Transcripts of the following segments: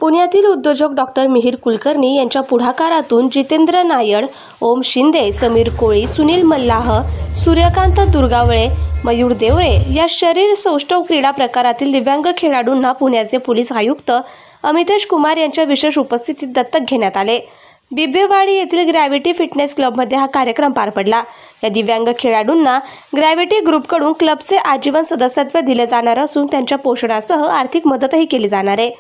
पुण्यातील उद्योजक डॉक्टर मिहिर कुलकर्णी यांच्या पुढाकारातून जितेंद्र नायड, ओम शिंदे, समीर कोळी, सुनील मल्लाह, सूर्यकांत दुर्गावळे, मयूर देवरे या शरीर सौष्ठव क्रीडा प्रकारातील दिव्यांग खेळाडूंना पुण्याचे पोलीस आयुक्त अमितेश कुमार यांच्या विशेष उपस्थितीत दत्तक घेण्यात आले। बिबवेवाडी येथील ग्रॅव्हिटी फिटनेस क्लबमध्ये हा कार्यक्रम पार पडला। या दिव्यांग खेळाडूंना ग्रॅव्हिटी ग्रुपकडून क्लबचे आजीवन सदस्यत्व दिले जाणार असून त्यांच्या पोषणासह आर्थिक मदतही केली जाणार आहे।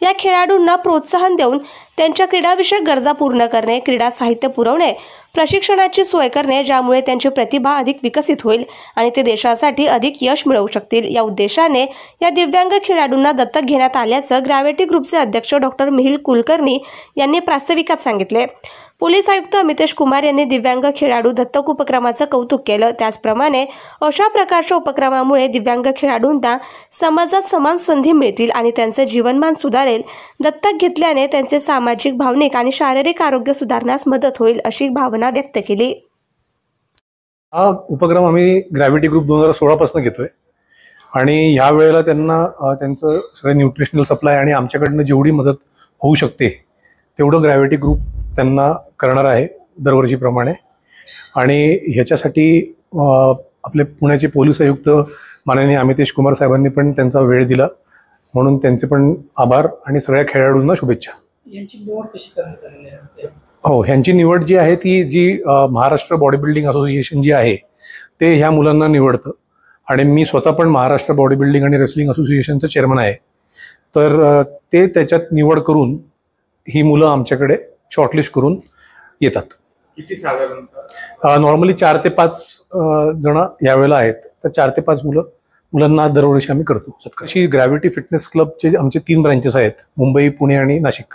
या खेळाडूंना प्रोत्साहन देऊन त्यांच्या क्रीडाविषयक गरजा पूर्ण करणे, क्रीडा साहित्य पुरवणे, प्रशिक्षणाची सोय करणे, ज्यामुळे त्यांची प्रतिभा अधिक विकसित होईल आणि ते देशासाठी अधिक यश मिळवू शकतील। या उद्देशाने या दिव्यांग खेळाडूंना दत्तक घेण्यात आल्याचं ग्रॅव्हिटी ग्रुपचे अध्यक्ष डॉक्टर मिहिर कुलकर्णी यांनी प्रास्ताविकात सांगितले। पोलीस आयुक्त अमितेश कुमार यांनी दिव्यांग खेळाडू दत्तक उपक्रमाचं कौतुक केलं। त्याचप्रमाणे अशा प्रकारच्या उपक्रमामुळे दिव्यांग खेळाडूंना समाजात समान संधी मिळतील आणि त्यांचे जीवनमान सुधारेल। दत्तक घेतल्याने त्यांचे सामाजिक, भावनिक आणि शारीरिक आरोग्य सुधारण्यास मदत होईल, अशी भावना व्यक्त केली। हा उपक्रम आम्ही ग्रॅव्हिटी ग्रुप 2016 पासून घेतोय आणि ह्या वेळेला त्यांना त्यांचं सगळं न्यूट्रिशनल सप्लाय आणि आमच्याकडनं जेवढी मदत होऊ शकते तेवढं ग्रॅव्हिटी ग्रुप त्यांना करणार आहे दरवर्षीप्रमाणे। आणि ह्याच्यासाठी आपले पुण्याचे पोलीस आयुक्त माननीय अमितेश कुमार साहेबांनी पण त्यांचा वेळ दिला, म्हणून त्यांचे पण आभार आणि सगळ्या खेळाडूंना शुभेच्छा। यांची निवड कशी करण्यात आली आहे? हो, ह्यांची निवड जी आहे ती महाराष्ट्र बॉडी बिल्डिंग असोसिएशन जी आहे ते ह्या मुलांना निवडतं आणि मी स्वतः पण महाराष्ट्र बॉडी बिल्डिंग आणि रेसलिंग असोसिएशनचं चेअरमन आहे। तर ते त्याच्यात निवड करून ही मुलं आमच्याकडे शॉर्टलिस्ट करून येतात। किती साधारणतः? नॉर्मली 4 ते 5 जण यावेळेला आहेत, तर 4 ते 5 मुलांना दरवर्षी आम्ही करतो। अशी ग्रॅव्हिटी फिटनेस क्लबचे आमचे 3 ब्रँचेस आहेत, मुंबई, पुणे आणि नाशिक।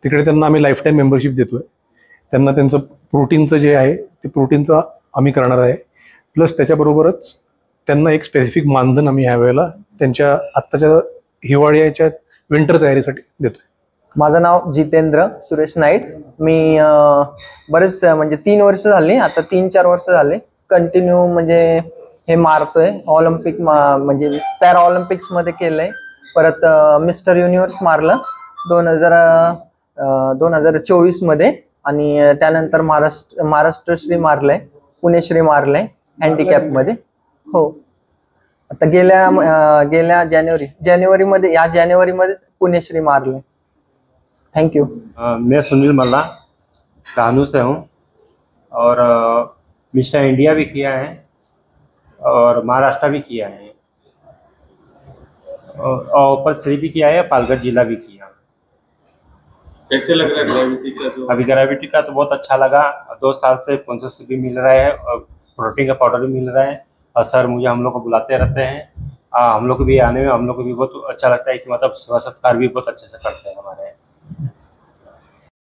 तिकडे त्यांना आम्ही लाईफ टाईम मेंबरशिप देतोय। त्यांना त्यांचं प्रोटीनचं जे आहे ते प्रोटीनचं आम्ही करणार आहे, प्लस त्याच्याबरोबरच त्यांना एक स्पेसिफिक मानधन आम्ही यावेळेला त्यांच्या आत्ताच्या हिवाळ्याच्या विंटर तयारीसाठी देतोय। माझं नाव जितेंद्र सुरेश नाईड। मी बरेच म्हणजे 3 वर्ष झाली, आता 3-4 वर्ष झाले कंटिन्यू म्हणजे हे मारतोय। ऑलिम्पिक म्हणजे पॅरा ऑलिम्पिक्स मध्ये केलंय, परत मिस्टर युनिव्हर्स मारलं 2024 मध्ये आणि त्यानंतर महाराष्ट्र श्री मारलंय, पुणे श्री मारलंय हँडिकॅप मध्ये। हो, आता गेल्या जानेवारी मध्ये पुणे श्री मारले। Thank you. मैं सुनील मल्ला कानू से हूँ और मिस्टर इंडिया भी किया है और महाराष्ट्र भी किया है और ऊपर श्री भी किया है, पालघर जिला भी किया। कैसे लग रहा है ग्रैविटी का? अभी ग्रैविटी का तो बहुत अच्छा लगा। 2 साल से स्पॉन्सरशिप भी मिल रहा है और प्रोटीन का पाउडर भी मिल रहा है और सर मुझे हम लोग को बुलाते रहते हैं। हम लोग को भी आने में हम लोग को भी बहुत अच्छा लगता है कि मतलब सेवा सत्कार भी बहुत अच्छे से करते हैं हमारे।